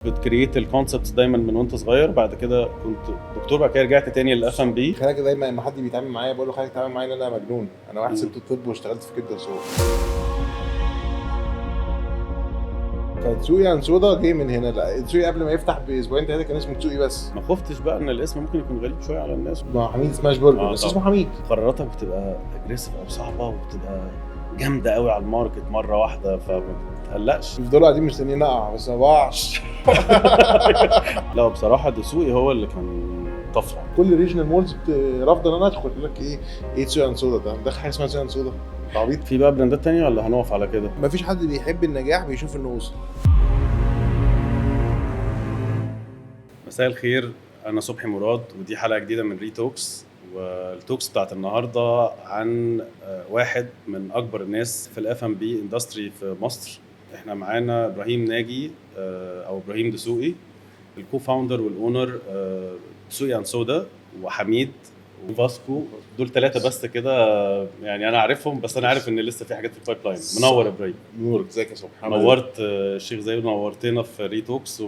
بتكريت الكونسبتس دايما من وانت صغير. بعد كده كنت دكتور، بعد كده رجعت تاني للاف ام بي. خليك دايما لما حد بيتعامل معايا بقول له خليك تتعامل معايا ان انا مجنون. انا واحد سبت الطب واشتغلت في كبده وسوق. فتسوقي عن سودا جه من هنا. لا تسوقي قبل ما يفتح باسبوعين ثلاثه كان اسمه تسوقي بس. ما خفتش بقى ان الاسم ممكن يكون غريب شويه على الناس؟ ما حميد سماش برجر بس طبعا. اسمه حميد. قراراتك بتبقى اجريسيف او صعبه وبتبقى جامده قوي على الماركت مره واحده، فما تقلقش. يفضلوا قاعدين مستنيين اقع بس ما بقعش. لا بصراحه دسوقي هو اللي كان طفره. كل ريجنال مولز رافضه ان انا ادخل. يقول لك ايه تسوقي عن سودا ده داخل حاجه اسمها تسوقي عن سودا. عبيط. في بقى براندات تانية ولا هنقف على كده؟ مفيش حد بيحب النجاح بيشوف انه وصل. مساء الخير، انا صبحي مراد ودي حلقه جديده من ريتوكس. والتوكس بتاعت النهارده عن واحد من اكبر الناس في الاف ام بي اندستري في مصر. احنا معانا ابراهيم ناجي او ابراهيم دسوقي، الكو فاوندر والاونر دسوقي عن سودا، وحميد وفاسكو. دول 3 بس كده يعني انا عارفهم، بس انا عارف ان لسه في حاجات في البايب لاين. منور يا ابراهيم. نورك، ازيك يا صبحي؟ نورت الشيخ زايد، نورتنا في ريتوكس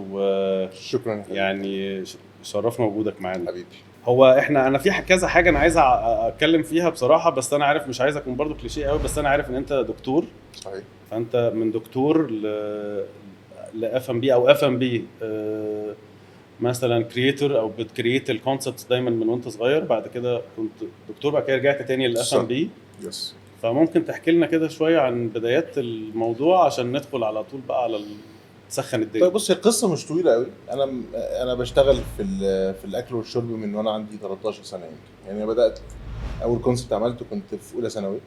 شكرا يعني شرفنا وجودك معانا حبيبي. هو انا في كذا حاجه انا عايز اتكلم فيها بصراحه، بس انا عارف مش عايز اكون برضو كليشيه قوي، بس انا عارف ان انت دكتور. صحيح. فانت من دكتور لاف ام بي او اف ام بي مثلا كرييتور او بتكريت الكونسبتس دايما من وانت صغير. بعد كده كنت دكتور، بعد كده رجعت تاني للاف ام بي. يس. فممكن تحكي لنا كده شويه عن بدايات الموضوع عشان ندخل على طول بقى على تسخن الدنيا. طيب بص، القصه مش طويله قوي. انا بشتغل في الاكل والشرب من وانا عندي 13 سنه يعني انا بدات اول كونسبت عملته كنت في اولى ثانوي.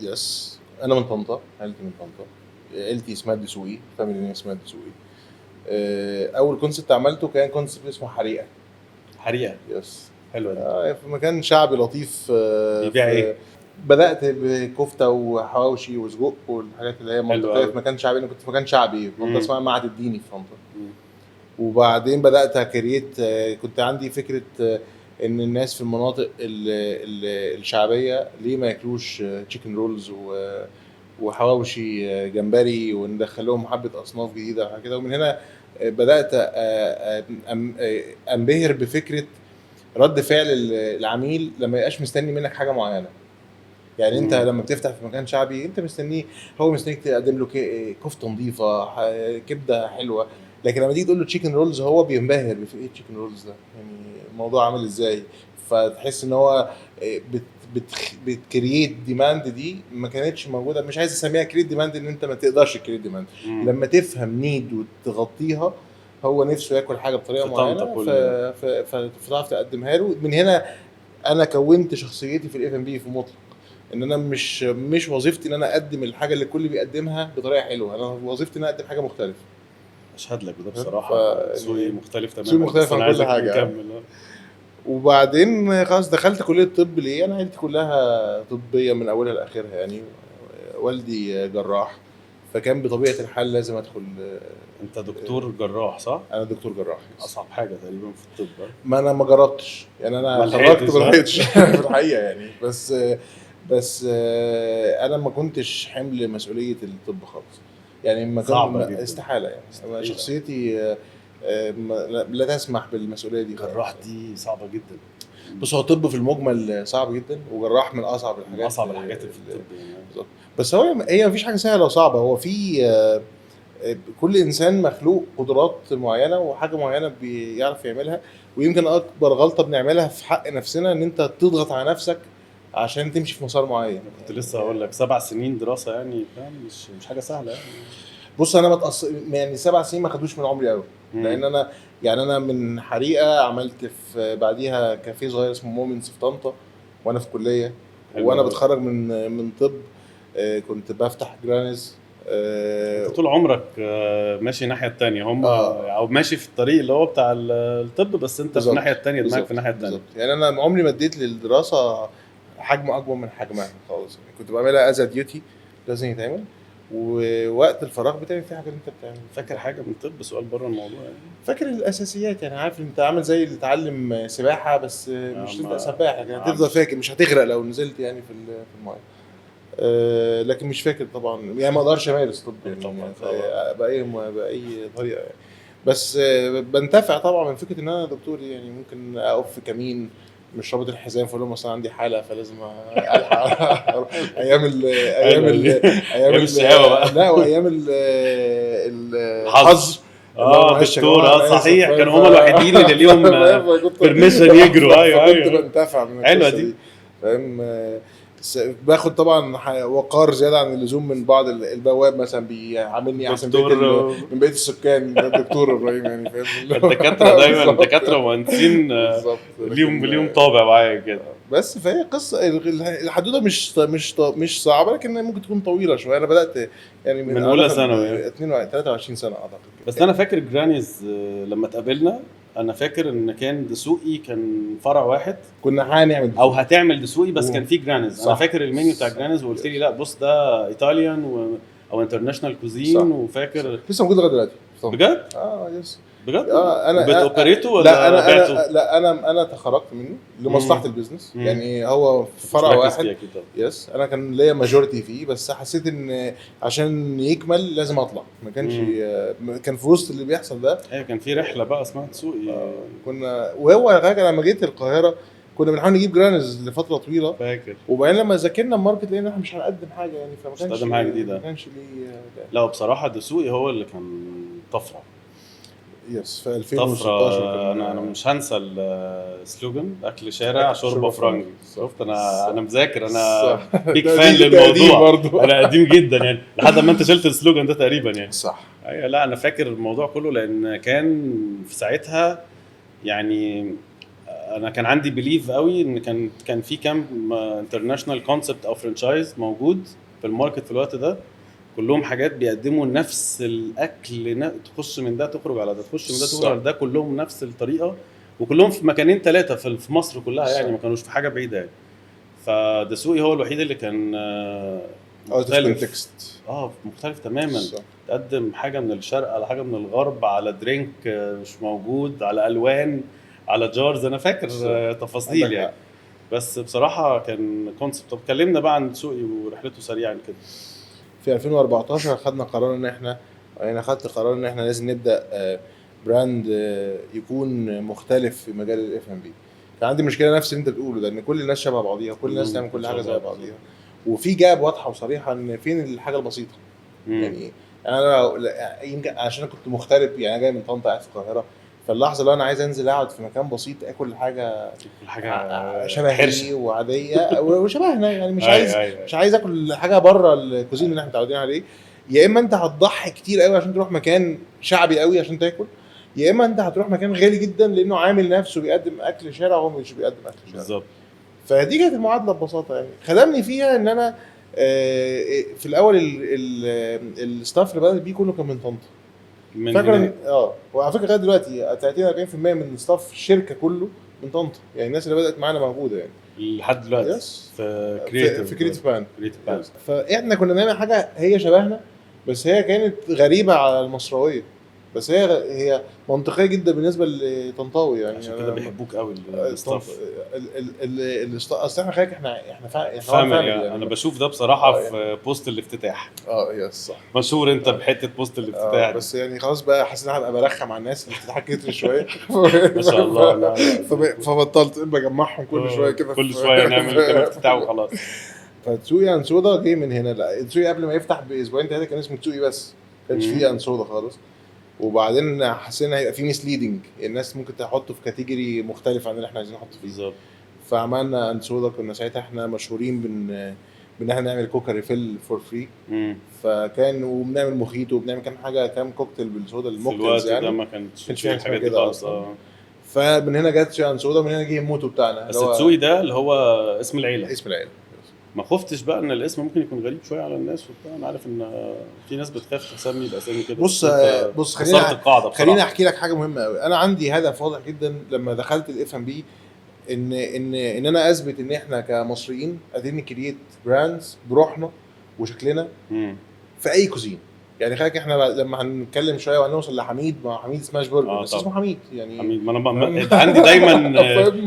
يس. انا من طنطا، عيلتي من طنطا، عيلتي اسمها الدسوقي، فاميلي اسمها الدسوقي. اول كونسبت عملته كان كونسبت اسمه حريقه. حريقه، يس. حلوه دي. في مكان شعبي لطيف. بيبيع ايه؟ بدات بكفته وحواوشي وسجق والحاجات اللي هي منطقيه في مكان شعبي. انا كنت في مكان شعبي في منطقه اسمها معهد الديني في طنطا. وبعدين بدات اكريت. كنت عندي فكره ان الناس في المناطق الشعبيه ليه ما ياكلوش تشيكن رولز وحواوشي جمبري، وندخلهم حبه اصناف جديده كده. ومن هنا بدات انبهر بفكره رد فعل العميل لما يبقاش مستني منك حاجه معينه. يعني انت لما بتفتح في مكان شعبي انت مستنيه، هو مستنيك تقدم له كفته نظيفه، كبده حلوه. لكن لما تيجي تقول له تشيكن رولز هو بينبهر ايه تشيكن رولز ده، يعني الموضوع عامل ازاي. فتحس ان هو بتكريت ديماند دي ما كانتش موجوده. مش عايز اسميها كريت ديماند ان انت ما تقدرش كريت ديماند. لما تفهم نيد وتغطيها، هو نفسه ياكل حاجه بطريقه معينه فتعرف تقدمها له. من هنا انا كونت شخصيتي في الاف ام بي في مطلق، ان انا مش وظيفتي ان انا اقدم الحاجه اللي الكل بيقدمها بطريقه حلوه. انا وظيفتي ان انا اقدم حاجه مختلفه. اشهد لك بده بصراحه. سوقي مختلف تماما، سوقي مختلف عن كل حاجه. وبعدين خلاص دخلت كليه الطب. ليه؟ انا عيلتي كلها طبيه من اولها لاخرها يعني. والدي جراح، فكان بطبيعه الحال لازم ادخل. انت دكتور جراح صح؟ انا دكتور جراح. اصعب حاجه تقريبا في الطب. ما انا ما جربتش يعني، انا خرجت ما لحقتش في الحقيقه يعني. بس انا ما كنتش حمل مسؤوليه الطب خالص يعني. ما كان استحاله يعني. استحالة. شخصيتي لا تسمح بالمسؤوليه دي. جراح دي صعبه جدا. بص، هو الطب في المجمل صعب جدا، وجراح من اصعب الحاجات. اصعب الحاجات اللي في الطب يعني. بس هي مفيش حاجه سهله وصعبه. هو في كل انسان مخلوق قدرات معينه وحاجه معينه بيعرف يعملها. ويمكن اكبر غلطه بنعملها في حق نفسنا ان انت تضغط على نفسك عشان تمشي في مسار معين. كنت لسه هقول لك 7 سنين دراسه يعني، فاهم؟ مش حاجه سهله يعني. بص، انا يعني 7 سنين ما خدوش من عمري قوي، لان انا من حريقه عملت في بعديها كافيه صغير اسمه مومنتس في طنطا وانا في كليه. وانا بتخرج من طب كنت بفتح جرانز. انت طول عمرك ماشي الناحيه الثانيه، هم او ماشي في الطريق اللي هو بتاع الطب، بس انت في الناحيه الثانيه، دماغك في الناحيه الثانيه. يعني انا عمري ما اديت للدراسه حجم اكبر من حجمها خالص يعني. كنت بعملها از ديوتي لازم يتعمل، ووقت الفراغ بتعمل فيه حاجه انت بتعمل. فاكر حاجه من الطب؟ سؤال بره الموضوع يعني. فاكر الاساسيات يعني. عارف انت عامل زي اللي اتعلم سباحه بس مش تبقى سباح، لكن هتفضل فاكر. مش هتغرق لو نزلت يعني في المايه. لكن مش فاكر طبعا يعني، ما اقدرش امارس طب يعني طبعاً. باي طريقه يعني. بس بنتفع طبعا من فكره ان انا دكتور، يعني ممكن اقف في كمين مش رابط الحزام فاقول لهم مثلا عندي حاله فلازم الحق أروح. ايام ال ايام حلوة ال دي. ايام أيام الشقاوة بقى. لا، وايام الحظر. الحظر اللي هو معلش يا دكتور، جماعه انا اسف، صحيح، فاهم؟ كانوا هما الوحيدين اللي ليهم فكنت بيرميشن يجروا. ايوه فكنت ايوه، بنتفع من حلوه القصه دي. دي، فاهم؟ باخد طبعا وقار زياده عن اللزوم من بعض البواب مثلا بيعاملني احسن دكتور. من بقيه السكان، ده الدكتور ابراهيم يعني، فاهم؟ الدكاتره دايما بالظبط. الدكاتره مهندسين، بالظبط. ليهم لكن طابع معايا كده. بس فهي قصه الحدوته مش صعبه، لكن ممكن تكون طويله شويه. انا بدات يعني من أولى أعتقد ثانوي. 23 سنه اعتقد كده. بس انا فاكر جرانيز لما اتقابلنا، انا فاكر ان كان دسوقي كان فرع واحد، كنا هنعمل او هتعمل دسوقي بس أوه. كان في جرانيز. انا صح. فاكر المنيو بتاع جرانيز وقلت لي لا بص ده ايطاليان او انترناشونال صح. كوزين. وفاكر لسه موجود لغايه دلوقتي. بجد يس. بجد انا وبتوبريته ولا لا انا بعته؟ لا انا تخرجت منه لمصلحه البيزنس، يعني هو فرع مركز واحد. فيها كده. يس، انا كان ليا ماجورتي فيه، بس حسيت ان عشان يكمل لازم اطلع. ما كانش كان في وسط اللي بيحصل ده. ايوه كان في رحله بقى اسمها دسوقي. كنا وهو فاكر لما جيت القاهره كنا بنحاول نجيب جرانز لفتره طويله، فاكر. وبعدين لما ذاكرنا الماركت لقينا احنا مش هنقدم حاجه يعني، فما مش كانش هنقدم حاجة جديدة. ما كانش ليه لا بصراحه دسوقي هو اللي كان طفره. يس في 2016 طفره. انا مش هنسى السلوجان اكل شارع شوربه فرنجي. شفت انا مذاكر، انا بيك فان للموضوع. انا قديم جدا يعني لحد ما انت شلت السلوجان ده تقريبا يعني. صح. ايوه لا انا فاكر الموضوع كله، لان كان في ساعتها يعني انا كان عندي بليف قوي ان كان في كام انترناشونال كونسبت او فرانشايز موجود في الماركت في الوقت ده، كلهم حاجات بيقدموا نفس الاكل، تخش من ده تخرج على ده، تخش من ده تخرج على ده، كلهم نفس الطريقه، وكلهم في مكانين ثلاثه في مصر كلها يعني، ما كانوش في حاجه بعيده يعني. فدسوقي هو الوحيد اللي كان مختلف. مختلف تماما. تقدم حاجه من الشرق على حاجه من الغرب، على درينك مش موجود، على الوان، على جارز. انا فاكر تفاصيل يعني. بس بصراحه كان كونسبت. طب اتكلمنا بقى عن دسوقي ورحلته سريعا كده. في 2014 خدنا قرار ان احنا، انا خدت قرار ان احنا لازم نبدا براند يكون مختلف في مجال الاف ام بي. كان عندي مشكله نفس اللي انت بتقوله ده، ان كل الناس شبه بعضيها، كل الناس تعمل كل حاجه زي بعضيها، وفي جاب واضحه وصريحه ان فين الحاجه البسيطه. يعني انا يمكن عشان انا كنت مغترب يعني، انا جاي من طنطا قاعد في القاهره، فاللحظه اللي انا عايز انزل اقعد في مكان بسيط اكل حاجه شبهي وعاديه وشبهنا يعني، مش عايز اكل حاجه بره الكوزين اللي احنا متعودين عليه. يا اما انت هتضحي كتير قوي عشان تروح مكان شعبي قوي عشان تاكل، يا اما انت هتروح مكان غالي جدا لانه عامل نفسه بيقدم اكل شارع وهو مش بيقدم اكل شارع بالظبط. فدي كانت المعادله ببساطه يعني. خدمني فيها ان انا في الاول الستاف اللي بدأت بيه كله كان من طنطا. فاكر وعلى فكره لغايه دلوقتي 30-40% من ستاف الشركه كله من طنطا يعني، الناس اللي بدات معانا موجوده يعني لحد دلوقتي في كريتيف بان. فاحنا كنا بنعمل حاجه هي شبهنا، بس هي كانت غريبه على المصراويه، بس هي منطقيه جدا بالنسبه لطنطاوي يعني. عشان كده بيحبوك قوي الستاف. اصل احنا خليك احنا يعني. انا بشوف ده بصراحه في بوست الافتتاح. يس صح، مشهور انت بحته بوست الافتتاح. بس يعني خلاص بقى حاسس ان انا هبقى برخم على الناس الافتتاح كتير شويه ما شاء الله. فبطلت بجمعهم كل شويه كده، كل شويه نعمل كده افتتاح وخلاص. فتسوقي انسودا جاي من هنا. لا تسوقي قبل ما يفتح باسبوعين ثلاثه كان اسمه تسوقي بس، ما كانش فيه انسودا خالص. وبعدين حسينا هيبقى فيه مسليدنج، الناس ممكن تحطه في كاتيجوري مختلف عن اللي احنا عايزين نحطه فيه بالظبط. فعملنا انسودا. كنا ساعتها احنا مشهورين بان احنا نعمل كوكا ريفيل فور فري، فكان وبنعمل موخيتو وبنعمل كام كوكتيل بالسودا الموكتيلز يعني، ما كانش فيه حاجه كده اصلا. فمن هنا جت انسودا، من هنا جه الموتو بتاعنا. بس تسوقي ده اللي هو اسم العيله. ما خفتش بقى ان الاسم ممكن يكون غريب شويه على الناس وبتاع؟ انا عارف ان في ناس بتخاف تسمي باسامي كده. بص خليني احكي لك حاجه مهمه قوي. انا عندي هدف واضح جدا لما دخلت الاف ام بي، ان انا اثبت ان احنا كمصريين قادرين نكريت براندز بروحنا وشكلنا في اي كوزين. يعني خليك احنا لما هنتكلم شويه وهنوصل لحميد، ما حميد سماش برجر بس اسمه حميد يعني حميد. ما انا عندي دايما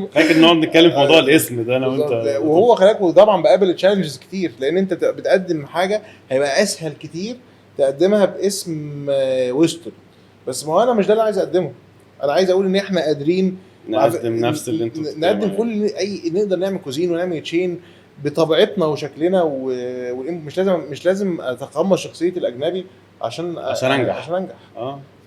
فاكر ان هو بنتكلم في موضوع الاسم ده انا وانت. وهو خليك طبعا بقابل تشالنجز كتير، لان انت بتقدم حاجه هيبقى اسهل كتير تقدمها باسم ويسترن، بس ما هو انا مش ده اللي عايز اقدمه. انا عايز اقول ان احنا قادرين نقدم نفس اللي انتوا نقدم كل نقدر نعمل كوزين ونعمل تشين بطبيعتنا وشكلنا مش لازم اتقمص شخصيه الاجنبي عشان انجح.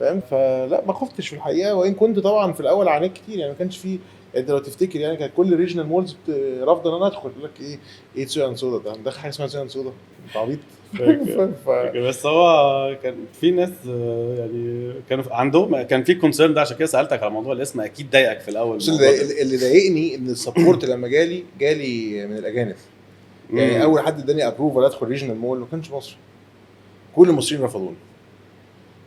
فاهم؟ فلا ما خفتش في الحقيقه، وان كنت طبعا في الاول عانيت كتير يعني. ما كانش فيه، انت لو تفتكر يعني كانت كل ريجنال مولز رافضه ان انا ادخل، يقول لك ايه تسويان سودا ده حاجه اسمها تسويان سودا، انت عبيط. بس هو كان في ناس يعني كانوا عندهم كان في كونسيرن ده، عشان كده سالتك على موضوع الاسم. اكيد ضايقك في الاول. بس اللي ضايقني ان السبورت لما جالي من الاجانب. يعني اول حد اداني ابروفال ادخل ريجنال مول ما كانش مصري، كل المصريين رفضوني.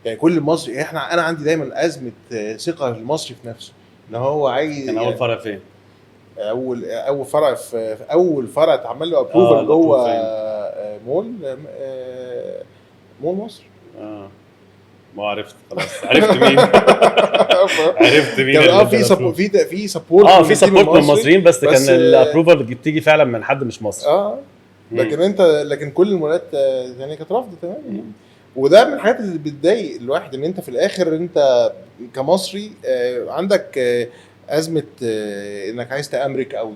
يعني كل مصري انا عندي دايما ازمه ثقه المصري في نفسه، ان هو عايز. كان اول فرع فين؟ اول فرع اتعمل له ابروفال جوه مول مصر. ما عرفت خلاص. عرفت مين عرفت مين في سبورت في سبورت من المصريين، بس كان الابروفال بتيجي فعلا من حد مش مصري. لكن كل المولات يعني كانت رافضه تماما. وده من الحاجات اللي بتضايق الواحد، ان انت في الاخر انت كمصري عندك ازمه انك عايز تامرك او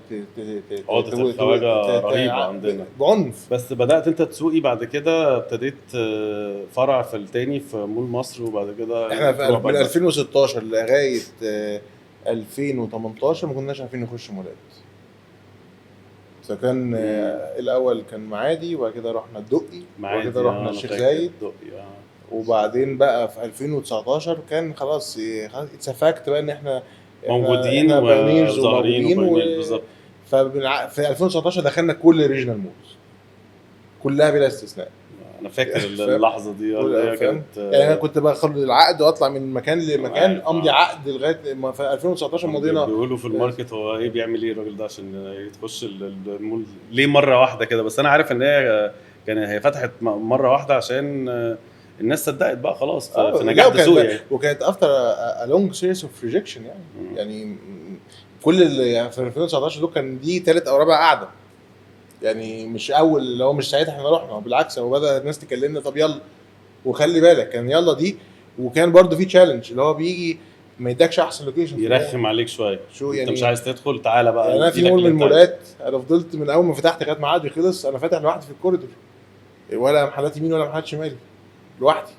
خواجه رهيبه عندنا بعنف. بس بدات انت تسوقي بعد كده، ابتديت فرع في التاني في مول مصر، وبعد كده احنا من 2016 لغايه 2018 ما كناش عارفين نخش مولات. فكان الاول كان معادي، وبعد كده رحنا الدقي، وبعد كده رحنا الشيخ زايد، وبعدين بقى في 2019 كان خلاص اتسفكت بقى ان احنا موجودين وظاهرين بالظبط. في 2019 دخلنا كل ريجنال مولز كلها بلا استثناء. انا فاكر اللحظه دي كانت يعني انا كنت باخد العقد واطلع من مكان لمكان، امضي عقد لغايه ما في 2019 مضينا. بيقولوا في الماركت هو ايه بيعمل ايه الراجل ده عشان يخش المول ليه مره واحده كده. بس انا عارف ان هي فتحت مره واحده عشان الناس صدقت بقى خلاص في نجاح السوق يعني. وكانت افتر ا لونج سيريز اوف ريجكشن يعني كل اللي يعني في 2019 دول كان دي ثالث او رابع قعده يعني، مش اول اللي هو مش ساعتها احنا رحنا. بالعكس هو بدا الناس تكلمنا طب يلا، وخلي بالك كان يلا دي. وكان برضو في تشالنج اللي هو بيجي ما يدكش احسن لوكيشن، يرخم عليك شويه. شو يعني انت مش عايز تدخل تعالى بقى يعني. انا في مول من المولات انا فضلت من اول ما فتحت لغايه ما عقدي خلص انا فاتح لوحدي في الكوريدور، ولا محلات يمين ولا محلات شمال، لوحدي.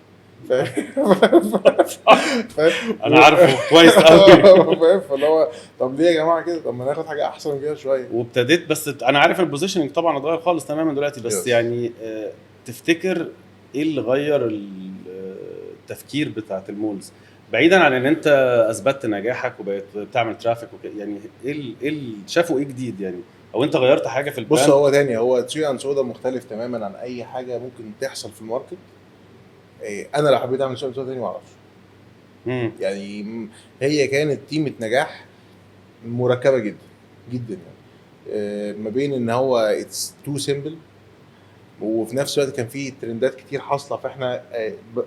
انا عارفه كويس قوي. فاهم؟ فاللي هو طب ليه يا جماعه كده؟ طب ما ناخد حاجه احسن من كده شويه. وابتديت بس انا عارف البوزيشننج طبعا اتغير خالص تماما دلوقتي، بس يعني تفتكر ايه اللي غير التفكير بتاعت المولز بعيدا عن ان انت اثبتت نجاحك وبقيت بتعمل ترافيك يعني ايه شافوا ايه جديد يعني، او انت غيرت حاجه في البراند؟ بص هو تاني هو تسويان سودا مختلف تماما عن اي حاجه ممكن تحصل في الماركت. انا لو حبيت اعمل تسويان سودا تاني ما اعرفش. يعني هي كانت تيمة نجاح مركبه جدا جدا يعني ما بين ان هو اتس تو سيمبل، وفي نفس الوقت كان فيه ترندات كتير حاصله، فاحنا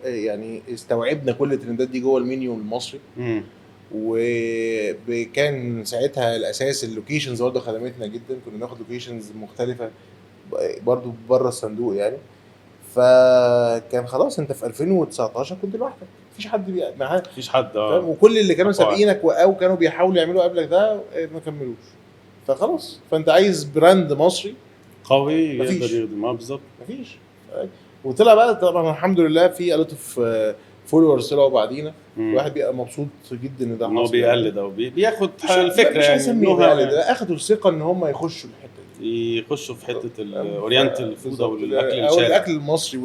يعني استوعبنا كل الترندات دي جوه المنيو المصري. وكان ساعتها الاساس اللوكيشنز برضه خدمتنا جدا، كنا ناخد لوكيشنز مختلفه برضه بره الصندوق يعني. فكان خلاص انت في 2019 كنت لوحدك، مفيش حد معاك، مفيش حد وكل اللي كانوا سابقينك او كانوا بيحاولوا يعملوا قبلك ده ما كملوش. فخلاص فانت عايز براند مصري قوي يقدر يخدم بالظبط. مفيش. وطلع بقى طبعا الحمد لله في الوت اوف فولورز طلعوا بعدينا. الواحد بيبقى مبسوط جدا ان ده حصل، بيقلد او بياخد الفكره يعني اخدوا الثقه ان هم يخشوا الحته دي، يخشوا في حته الاورينتال فود او الاكل الشارع او الاكل المصري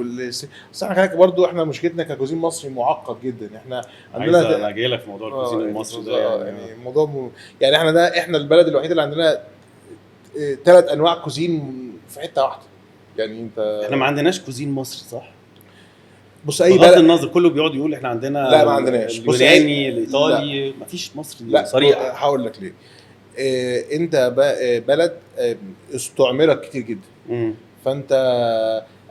بس احنا برضو احنا مشكلتنا ككوزين مصري معقد جدا. احنا عندنا انا جاي لك في موضوع الكوزين المصري ده يعني موضوع يعني احنا البلد الوحيد اللي عندنا 3 انواع كوزين في حته واحده يعني. احنا ما عندناش كوزين مصري صح؟ بص اي بلد النظر كله بيقعد يقول احنا عندنا لا ما عندناش. اليوناني الايطالي مفيش مصري صريح. هقول لك ليه. انت بلد استعمرت كتير جدا. فانت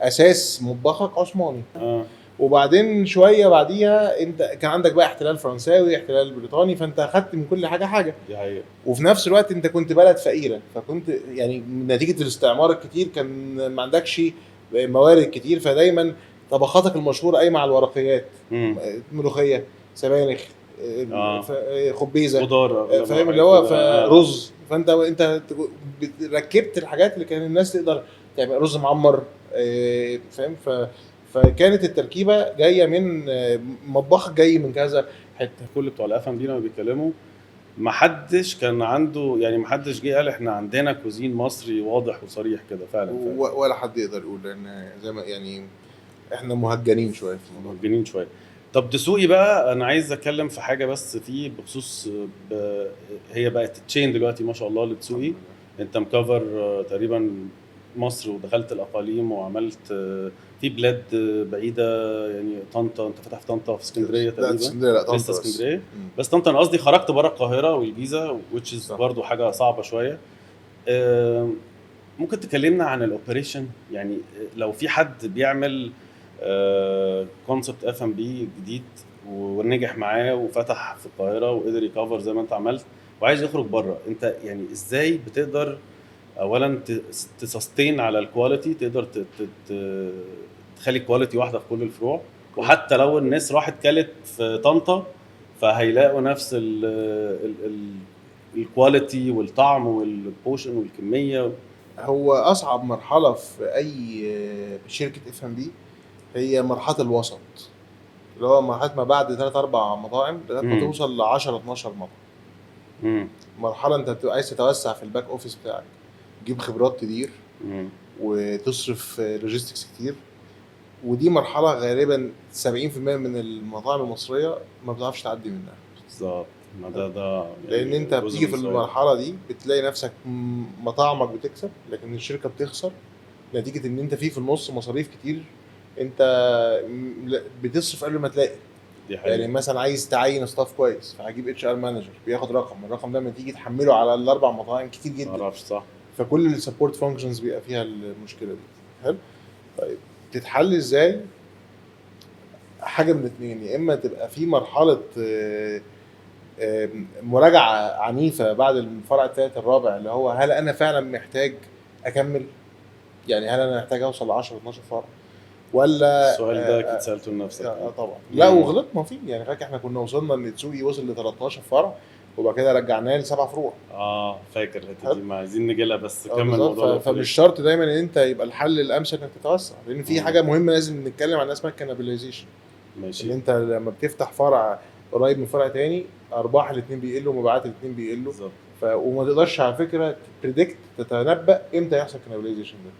اساس مطبخك عثماني. وبعدين شويه بعديها انت كان عندك بقى احتلال فرنساوي، احتلال بريطاني، فانت اخدت من كل حاجه حاجه. دي حقيقة. وفي نفس الوقت انت كنت بلد فقيره، فكنت يعني نتيجه الاستعمار الكتير كان ما عندكش موارد كتير، فدايما طبخاتك المشهوره قايمه على الورقيات، ملوخيه، سبانخ، خبيزه، خضار، فاهم اللي هو رز. فانت ركبت الحاجات اللي كان الناس تقدر تعمل، رز معمر، فاهم. فكانت التركيبه جايه من مطبخ جاي من كذا حته. كل بتوع الاف ام بي لما بيتكلموا ما حدش كان عنده، يعني ما حدش جه قال احنا عندنا كوزين مصري واضح وصريح كده فعلا. ولا حد يقدر يقول، لان زي ما يعني احنا مهجنين شويه في الموضوع، مهجنين شويه. طب دسوقي بقى، انا عايز اتكلم في حاجه بس فيه بخصوص هي بقت تشين دلوقتي ما شاء الله لدسوقي. انت مكفر تقريبا مصر ودخلت الاقاليم وعملت في بلاد بعيده، يعني طنطا، انت فتح في طنطا، في اسكندريه تقريبا. لا لسه اسكندريه بس طنطا. انا قصدي خرجت بره القاهره والجيزه which is برضو حاجه صعبه شويه. ممكن تكلمنا عن الاوبريشن؟ يعني لو في حد بيعمل كونسبت اف ام بي جديد ونجح معاه وفتح في القاهره وقدر يكفر زي ما انت عملت وعايز يخرج بره، انت يعني ازاي بتقدر اولا تسستين على الكواليتي، تقدر تخلي كواليتي واحده في كل الفروع، وحتى لو الناس راحت كلت في طنطا فهيلاقوا نفس الكواليتي والطعم والبوشن والكميه. هو اصعب مرحله في اي شركه اف ام بي هي مرحله الوسط، اللي هو مرحله ما بعد 3 4 مطاعم لغايه ما توصل ل 10 12 مطعم. مرحله انت عايز تتوسع في الباك اوفيس بتاعك، تجيب خبرات كتير وتصرف لوجيستكس كتير. ودي مرحله غالبا 70% من المطاعم المصريه ما بتعرفش تعدي منها. بالظبط. ما ده يعني لان انت بتيجي في المرحله دي بتلاقي نفسك مطاعمك بتكسب لكن الشركه بتخسر، نتيجه ان انت في النص مصاريف كتير انت بتصرف قبل ما تلاقي. يعني مثلا عايز تعين ستاف كويس، فهجيب اتش ار مانجر بياخد الرقم ده لما تيجي تحمله على الاربع مطاعم كتير جدا، معرفش صح. فكل السبورت فانكشنز بيبقى فيها المشكله دي. حلو. طيب تتحل ازاي؟ حاجه من اتنين، يا اما تبقى في مرحله مراجعه عنيفه بعد الفرع الثالث الرابع، اللي هو هل انا فعلا محتاج اكمل، يعني هل انا محتاج اوصل ل 10 12 فرع ولا السؤال ده اكيد سالته لنفسك. طبعا. لا وغلطنا فيه، يعني فاكر احنا كنا وصلنا ان تسوقي وصل ل 13 فرع وبعد كده رجعناه ل 7 فروع. فاكر الحته دي، ما عايزين نجي لها بس كمل الموضوع. فمش شرط دايما ان انت يبقى الحل الامثل انك تتوسع، لان في حاجه مهمه لازم نتكلم عن اسمها كانابيلايزيشن. ماشي. ان انت لما بتفتح فرع قريب من فرع تاني، ارباح الاثنين بيقلوا ومبيعات الاثنين بيقلوا. وما تقدرش على فكره تتنبأ امتى يحصل كانابيلايزيشن ده.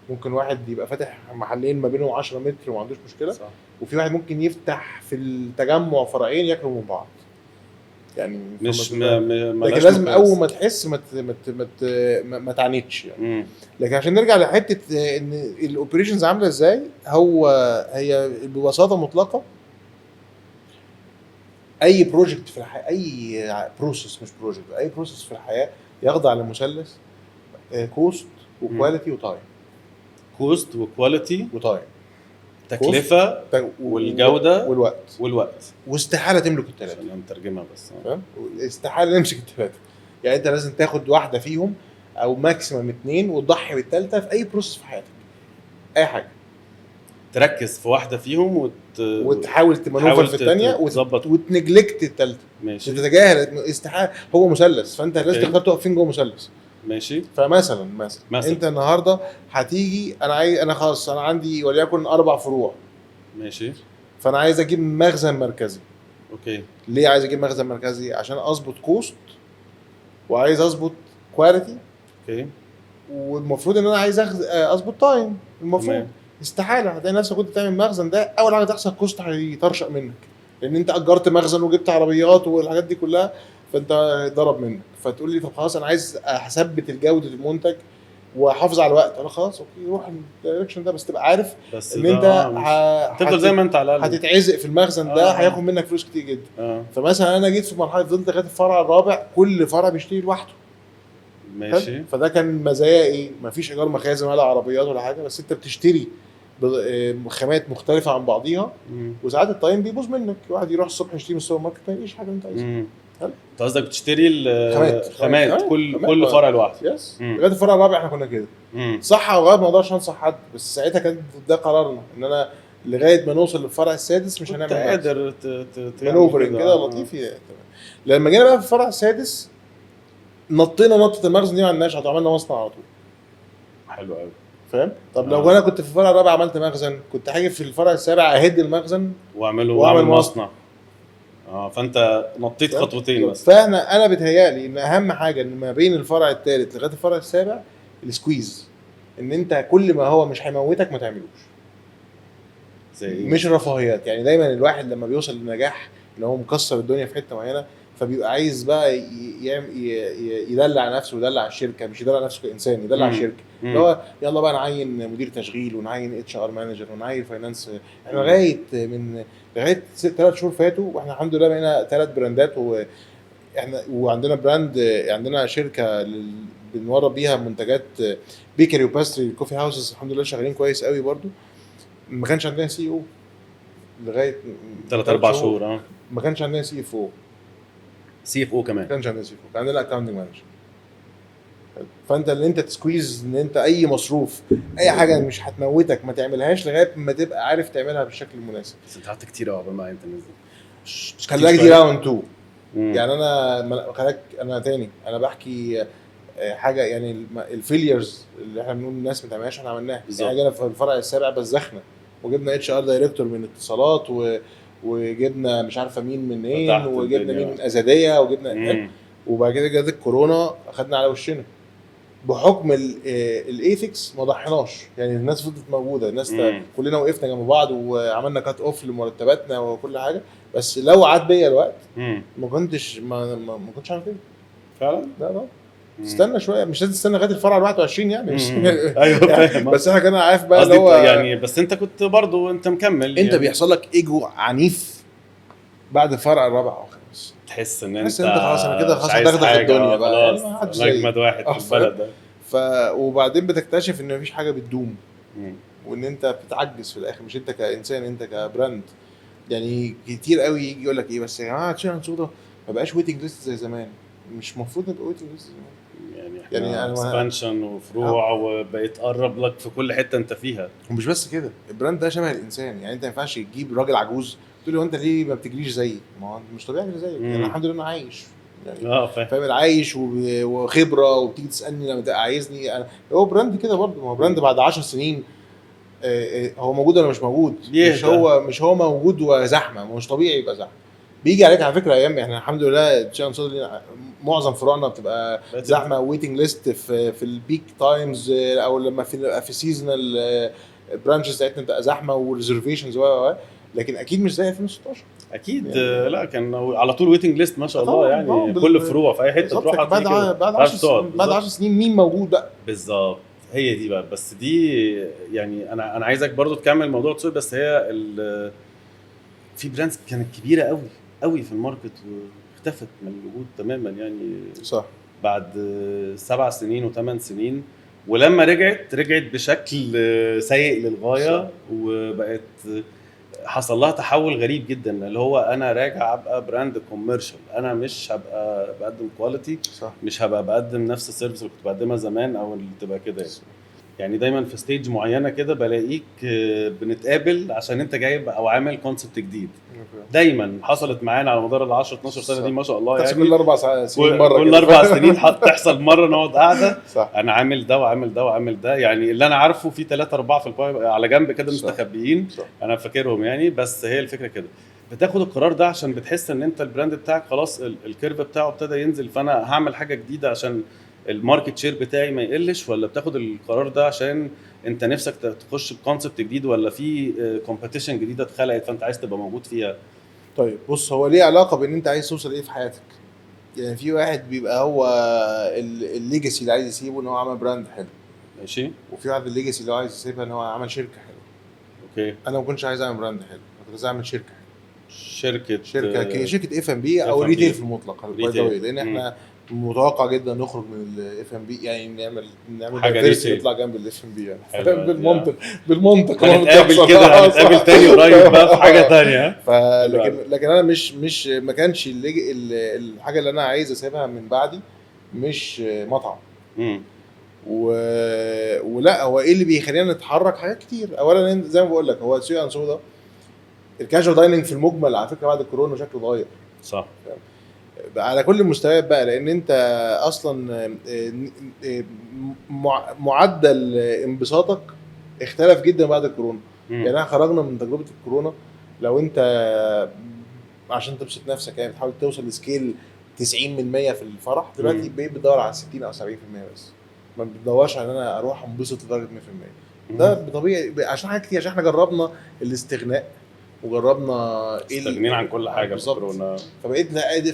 ممكن واحد يبقى فاتح محلين ما بينهم 10 متر وما عندوش مشكله، صح. وفي واحد ممكن يفتح في التجمع فرعين ياكلوا من بعض، يعني مش لكن لازم اول ما تحس ما تعنيتش يعني. لكن عشان نرجع لحته ان الاوبريشنز عامله ازاي، هي ببساطه مطلقه اي بروجكت في الحياه، اي بروسيس مش بروجكت، اي بروسيس في الحياه يخضع لمثلث كوست وكواليتي وتايم. كوست وكواليتي وتايم، تكلفه والجوده والوقت. واستحاله تملك الثلاثه. انا مترجمها بس فاهم، استحاله نمسك الثلاثه. يعني انت لازم تاخد واحده فيهم او ماكسيمم 2 وتضحي بالثالثه في اي بروسيس في حياتك. اي حاجه تركز في واحده فيهم وتحاول تمانوفر في الثانيه وتنجلكت الثالثه. ماشي. تتجاهل استحاله. هو مثلث، فانت لازم تختار تقف فين جوه مثلث. ماشي. فمثلا انت النهارده هتيجي، انا خلاص انا عندي وليكن 4 فروع. ماشي. فانا عايز اجيب مخزن مركزي. اوكي. ليه عايز اجيب مخزن مركزي؟ عشان اظبط كوست وعايز اظبط كواليتي. اوكي. والمفروض ان انا عايز اظبط تايم. المفروض استحاله هتلاقي نفسك كنت تعمل مخزن ده اول حاجه تحصل كوست هيطرشق منك، لان انت اجرت مخزن وجبت عربيات والحاجات دي كلها، فانت ضرب منك. فتقول لي طب خلاص انا عايز اثبت الجوده المنتج واحافظ على الوقت. انا خلاص اوكي روح الدايركشن ده، بس تبقى عارف ان انت هتفضل زي ما انت على الاقل هتتعزق في المخزن ده. هياخد منك فلوس كتير جدا. فمثلا انا جيت في مرحله فضلت لغايه الفرع الرابع كل فرع بيشتري لوحده. ماشي. فده كان مزايا ايه؟ مفيش ايجار مخازن ولا عربيات ولا حاجه، بس انت بتشتري خامات مختلفه عن بعضيها، مم. وساعات التايم بيبوظ منك، واحد يروح الصبح يشتري من السوبر ماركت ما يلاقيش حاجه انت عايزها. مم. حلو. انت قصدك بتشتري خامات الخامات كل فرع لوحده. يس. مم. لغايه الفرع الرابع احنا كنا كده. مم. صح او غلط ما اقدرش انصح حد، بس ساعتها كان ده قرارنا ان انا لغايه ما نوصل للفرع السادس مش كنت هنعمل قادر مانوفرنج كده لطيف. لما جينا بقى في الفرع السادس نطينا نطه المخزن دي ما عندناش، عملنا مصنع على طول. حلو قوي. فاهم؟ طب لو انا كنت في الفرع الرابع عملت مخزن، كنت هاجي في الفرع السابع اهد المخزن واعمل مصنع. فانت نطيت خطوتين بس. انا بيتهيألي ان اهم حاجه ان ما بين الفرع الثالث لغايه الفرع السابع السكويز، ان انت كل ما هو مش هيموتك ما تعملوش. مش رفاهيات. يعني دايما الواحد لما بيوصل للنجاح ان هو مكسر الدنيا في حته معينه، فبيبقى عايز بقى يدلع نفسه ويدلع الشركه، مش يدلع نفسه كانسان، يدلع الشركه. اللي هو يلا بقى نعين مدير تشغيل ونعين HR مانجر ونعين فاينانس. احنا لغايه 3 شهور فاتوا واحنا الحمد لله بقينا 3 براندات، واحنا وعندنا براند، عندنا شركه بنورد بيها منتجات بيكري وباستري كوفي هاوسز، الحمد لله شغالين كويس قوي برضو. ما كانش عندنا CEO لغايه 3-4 شهور. ما كانش عندنا CFO كمان ما كانش عندنا CFO، كان عندنا اكاونتنج مانجر. فانت اللي انت تسكويز ان انت اي مصروف اي حاجه مش هتموتك ما تعملهاش لغايه ما تبقى عارف تعملها بالشكل المناسب. بس انت قعدت كتير قوي قبل ما انت نزل. خليك دي راوند 2. يعني انا تاني انا بحكي حاجه، يعني الفيليرز اللي احنا بنقول الناس ما تعملهاش احنا عملناها. يعني جينا في الفرع السابع بزخنا وجبنا HR دايركتور من اتصالات وجبنا مش عارفه مين منين، وجبنا مين من ازاديه، وجبنا وبعد كده جت الكورونا اخدنا على وشنا. بحكم الايثكس ما ضحيناش، يعني الناس فضلت موجوده، الناس كلنا وقفنا جنب بعض وعملنا كات اوف لمرتباتنا وكل حاجه. بس لو عاد بيا الوقت ما كنتش عارف كده فعلا. لا استنى شويه، مش لازم تستنى لغايه الفرع 21 يعني مش ايوه فاهم. بس انا كان عارف بقى اللي هو يعني بس انت كنت برضو انت مكمل. انت يعني بيحصل لك ايجو عنيف بعد الفرع الرابع او الخامس، تحس ان انت خلاص انا كده خلاص هدغدغ الدنيا بقى، يعني اجمد واحد في البلد ده. وبعدين بتكتشف ان مفيش حاجه بتدوم، وان انت بتتعجز في الاخر، مش انت كانسان، انت كبراند. يعني كتير قوي يجي يقول لك ايه بس يا جماعه تشيرن صودا ما بقاش ويتنج ليست زي زمان. مش المفروض نبقى ويتنج ليست زي زمان. يعني اكسبانشن وفروع وبقيت قرب لك في كل حته انت فيها. ومش بس كده، البراند ده شبه الانسان. يعني انت ما ينفعش تجيب راجل عجوز تقول له انت ليه ما بتجريش زيي؟ ما هو مش طبيعي زيك. يعني الحمد لله انا عايش، يعني فاهم، عايش وخبره، وبتيجي تسالني لما تبقى عايزني انا. هو براند كده برضه، ما هو براند بعد 10 سنين هو موجود ولا مش موجود؟ مش هو موجود وزحمه، مش طبيعي يبقى زحمه. بيجي عليك على فكره ايام احنا الحمد لله تشان صدر معظم فروعنا بتبقى زحمه ويتنج ليست في البيك تايمز، او لما في سيزونال برانشز بتاعتنا بتبقى زحمه وريزرفيشنز لكن اكيد مش زي 2016 اكيد يعني. لا كان على طول ويتنج ليست ما شاء الله يعني كل فروع في اي حته تروح بعد 10 سنين مين موجود بقى بالظبط. هي دي بقى، بس دي يعني انا عايزك برضو تكمل موضوع تسوق. بس هي في براندز كانت كبيره قوي في الماركت واختفت من الوجود تماما يعني. صح. بعد 7 سنين و8 سنين، ولما رجعت بشكل سيء للغايه. صح. وبقت حصل لها تحول غريب جدا، اللي هو انا راجع ابقى براند كوميرشال، انا مش هبقى بقدم كواليتي، مش هبقى بقدم نفس السيرفيس اللي كنت بقدمها زمان او اللي تبقى كده يعني دايما في ستيج معينه كده بلاقيك بنتقابل عشان انت جايب او عامل كونسبت جديد. دايما حصلت معانا على مدار ال 10 12 سنه دي ما شاء الله يعني كل 4 سنين مره، كل 4 سنين تحصل مره نقعد قاعده انا عامل ده وعامل ده وعامل ده. يعني اللي انا عارفه في 3-4 في البايب على جنب كده مستخبيين انا فاكرهم يعني. بس هي الفكره كده، بتاخد القرار ده عشان بتحس ان انت البراند بتاعك خلاص الكيرف بتاعه ابتدى ينزل، فانا هعمل حاجه جديده عشان الماركت شير بتاعي ما يقلش؟ ولا بتاخد القرار ده عشان انت نفسك تخش بكونسبت جديد، ولا في كومبيتيشن جديده اتخلقت فانت عايز تبقى موجود فيها؟ طيب بص، هو ليه علاقه بان انت عايز توصل ايه في حياتك. يعني في واحد بيبقى هو الليجاسي اللي عايز يسيبه ان هو عمل براند حلو، ماشي، وفي واحد الليجاسي اللي هو عايز يسيبها ان هو عمل شركه حلوه. اوكي، انا ما كنتش عايز اعمل براند حلو، كنت عايز اعمل شركه اف ام بي او ريتيل في المطلق، لان احنا متوقع جدا نخرج من الاف ام بي، يعني نعمل حاجة diversity نيشي. يطلع جنب الاف ام بي يعني. حلو فاهم؟ دي، بالمنطق ما هنتقابل بتحصل. كده، هنتقابل تاني قريب بقى في حاجة تانية. لكن انا مش ما كانش الحاجه اللي انا عايز اسيبها من بعدي مش مطعم. امم ولا هو ايه اللي بيخلينا نتحرك؟ حاجات كتير. اولا زي ما بقول لك، هو سوي ان سودا الكاجوال دايننج في المجمل على فكره بعد الكورونا شكله اتغير صح. على كل المستويات بقى، لان انت اصلا معدل انبساطك اختلف جدا بعد الكورونا. يعني احنا خرجنا من تجربه الكورونا، لو انت عشان تبسط نفسك يعني بتحاول توصل لسكيل 90% في الفرح، دلوقتي بقيت بتدور على 60 او 70% بس، ما بتدورش على ان انا اروح انبسط لدرجه 100%. ده بطبيعي عشان حاجات كتير، عشان احنا جربنا الاستغناء وجربنا استغنينا عن كل حاجه في بالظبط. كورونا.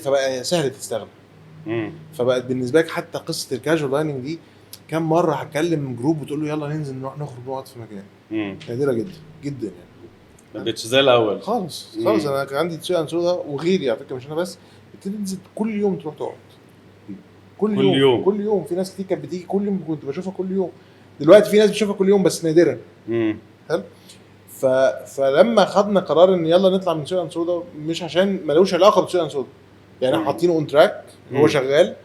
فبقى سهل تستغنى. فبقت بالنسبه لك حتى قصه الكاجوال دايننج دي، كم مره هتكلم جروب وتقول له يلا ننزل نروح نخرج نقعد في مكان، نادره جدا جدا يعني. ما بقتش زي الاول خالص. انا كان عندي تسوي انسودا وغيري على فكره، مش انا بس، بتنزل كل يوم تروح تقعد كل يوم. في ناس كتير كانت بتيجي كل يوم، كنت بشوفها كل يوم. دلوقتي في ناس بتشوفها كل يوم بس نادرا. حلو. فلما خدنا قرار ان يلا نطلع من سوي انسودا، مش عشان ملوش علاقه بسوي انسودا، يعني حاطينه اون تراك، هو شغال.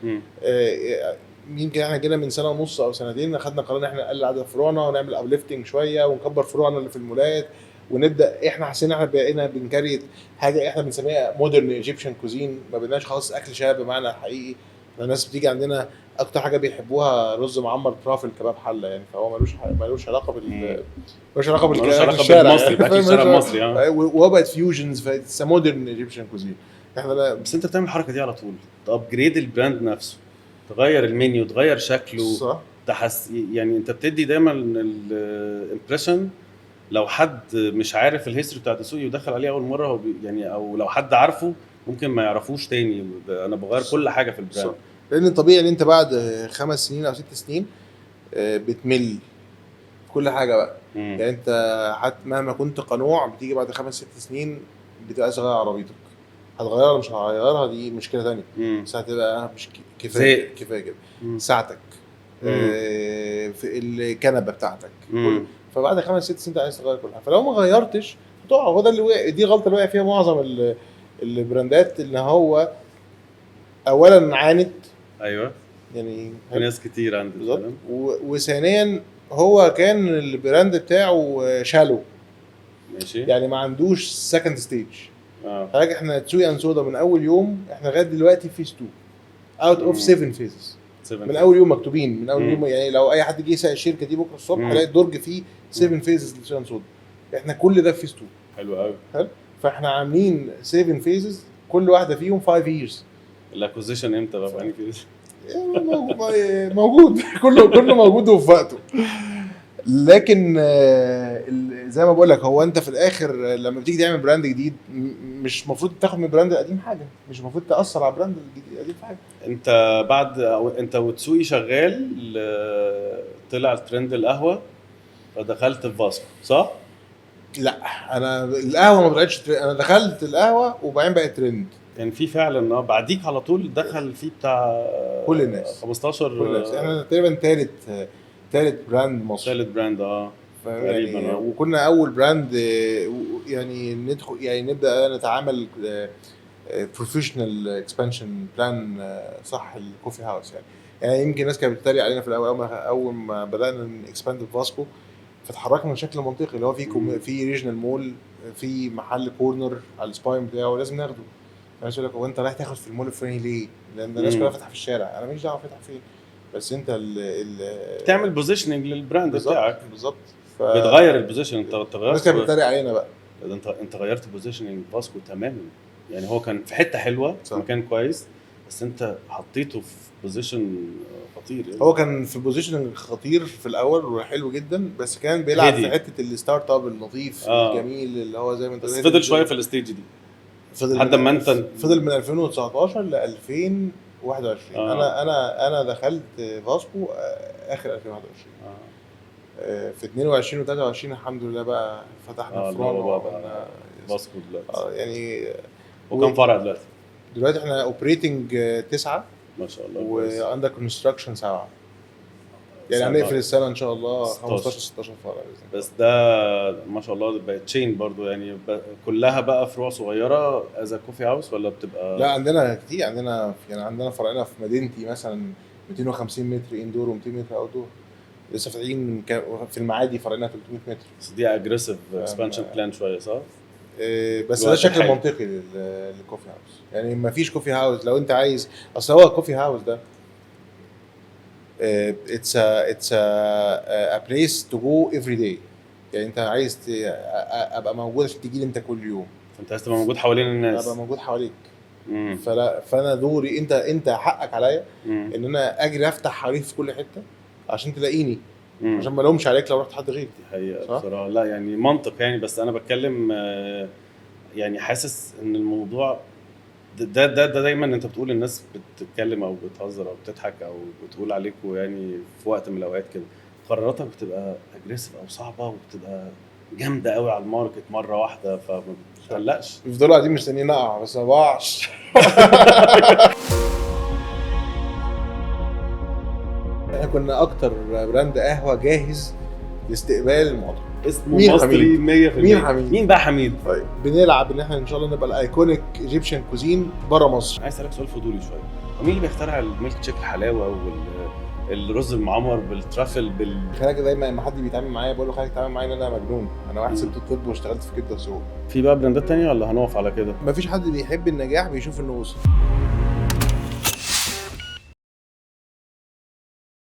يمكن احنا جينا من سنه ونص او سنتين اخدنا قرار ان احنا نقلل عدد فروعنا ونعمل ابليفتنج شويه ونكبر فروعنا اللي في المولات، ونبدا احنا حاسين احنا بقينا بنكريت حاجه احنا بنسميها مودرن ايجيبشن كوزين. ما بقيناش خلاص اكل شعب بمعنى حقيقي. الناس بتيجي عندنا اكتر حاجه بيحبوها رز معمر ترافل كباب حله يعني، فهو ملوش علاقه ملوش علاقه بالشارع المصري، باكل الشارع المصري. وهو بقت فيوجنز، فاتس مودرن ايجيبشن كوزين. احنا بس انت بتعمل الحركه دي على طول، تابجريد البراند نفسه، تغير المنيو، تغير شكله. صح. يعني انت بتدي دايما الامبريشن، لو حد مش عارف الهيستوري بتاعت السوق ودخل عليه اول مره هو يعني، او لو حد عارفه ممكن ما يعرفوش تاني. انا بغير كل حاجه في البراند. لان طبيعي ان انت بعد 5 سنين او 6 سنين بتمل كل حاجه بقى. يعني انت حتى مهما كنت قنوع بتيجي بعد 5 6 سنين بتبقى صغير عربيتك، هتغيرها ولا مش هتغيرها دي مشكله ثانيه. بس هتبقى مش كفايه كده. ساعتك في الكنبه بتاعتك، فبعد 5 6 سنين انت عايز تغير كل حاجه. فلو ما غيرتش هتقع. هو ده اللي وقع، دي غلطه اللي وقع فيها معظم البراندات، ان هو اولا عانت. ايوه يعني في ناس كتير عندي بالظبط. وثانيا هو كان البراند بتاعه شالو، ماشي، يعني ما عندوش سكند ستيج. حاجه احنا تسوي انسودا من اول يوم احنا لغايه دلوقتي فيز 2 اوت اوف 7 فيزز من اول يوم مكتوبين، من اول يوم. يعني لو اي حد جه يسال الشركه دي بكره الصبح هيلاقي الدرج فيه 7 فيزز لتسوي انسودا. احنا كل ده في فيز 2. حلو قوي. حلو. فاحنا عاملين 7 فيزز كل واحده فيهم 5 years. الاكوزيشن امتى بقى؟ يعني فيز موجود كله موجود وفي وقته. لكن زي ما بقول لك، هو انت في الاخر لما بتيجي تعمل براند جديد مش المفروض تاخد من البراند القديم حاجه، مش المفروض تاثر على البراند القديم في حاجه. انت بعد انت وتسوقي شغال طلع الترند القهوه فدخلت في فاسكو، صح؟ لا، انا القهوه ما طلعتش انا دخلت القهوه وبعدين بقت ترند. يعني في فعلا بعديك على طول دخل فيه بتاع كل الناس 15 كل الناس. احنا تقريبا ثالث براند مصري. ثالث براند تقريبا. يعني وكنا اول براند يعني ندخل، يعني نبدا نتعامل بروفيشنال اكسبانشن بلان صح الكوفي هاوس. يعني يمكن الناس كانت بتتريق علينا في الاول، اول ما بدانا نكسباند في فاسكو فتحركنا بشكل منطقي، اللي هو في ريجنال مول، في محل كورنر على السباين بتاعه لازم ناخده. انا بقول لك هو انت رايح تاخد في المول الفلاني ليه؟ لان الناس كلها فاتحه في الشارع، انا ماليش دعوه فاتحه فين، بس انت تعمل بوزيشننج للبراند بتاعك. بالظبط. بتغير البوزيشن. انت غيرت، الناس كانت بتتريق علينا بقى. انت غيرت بوزيشننج فاسكو تماما. يعني هو كان في حته حلوه، مكان كويس، بس انت حطيته في بوزيشن خطير. يعني هو كان في بوزيشن خطير في الاول وحلو جدا، بس كان بيلعب في حته الستارت اب اللطيف الجميل اللي هو زي ما انت بس فضل شويه في الستيج دي لحد ما انت فضل من 2019 ل 2021. انا دخلت فاسكو اخر 2021. في 22 و 23 الحمد لله بقى فتحنا فروع فاسكو دلوقتي. يعني وكم فرع دلوقتي؟ احنا اوبريتنج 9 ما شاء الله. كويس. واندر كونستراكشن 7. يعني 7. هنقفل السنه ان شاء الله 16. 15 16 فرع بإذن الله. بس ده ما شاء الله بقت تشين برضو يعني كلها بقى فروع صغيره از كوفي هاوس ولا بتبقى؟ لا عندنا كتير، عندنا فرعنا في مدينتي مثلا 250 متر اندور و200 متر اوت دور. لسه فاتحين في المعادي فرعنا 300 متر. بس دي اجريسيف اكسبانشن بلان شويه صح؟ بس ده الوقت شكل الحالي. منطقي للكوفي هاوس. يعني ما فيش كوفي هاوس لو انت عايز، اصل هو الكوفي هاوس ده it's a place to go every day. يعني انت عايز ابقى موجود عشان تيجي لي انت كل يوم، فانت عايز تبقى موجود حوالين الناس. ابقى موجود حواليك. مم. فانا دوري، انت حقك عليا مم. ان انا اجري افتح حواليك في كل حته عشان تلاقيني، مم. عشان ما لومش عليك لو رحت حد غيري. دي حقيقة صح؟ بصراحة. لا يعني منطق يعني، بس أنا بتكلم يعني حاسس إن الموضوع ده دايما أنت بتقول الناس بتتكلم أو بتهزر أو بتضحك أو بتقول عليكوا يعني في وقت من الأوقات كده قراراتك بتبقى أجريسيف أو صعبة وبتبقى جامدة قوي على الماركت مرة واحدة فما بتقلقش. بيفضلوا قاعدين مستنيين اقع بس ما بقعش. احنا كنا اكتر براند قهوه جاهز لاستقبال المواطن. اسمه مين مصري 100%. مين حميد؟ مين بقى حميد؟ طيب بنلعب ان احنا ان شاء الله نبقى الايكونيك ايجيبشن كوزين بره مصر. عايز اسالك سؤال فضولي شويه، مين اللي بيخترع الميلك تشيك الحلاوه والرز المعمر بالترافل خليك دايما لما حد بيتعامل معايا بقول له خليك تتعامل معايا ان انا مجنون، انا واحد سبت الطب واشتغلت في كبده وسوق. في بقى براندات تانية ولا هنقف على كده؟ مفيش حد بيحب النجاح بيشوف انه وصل.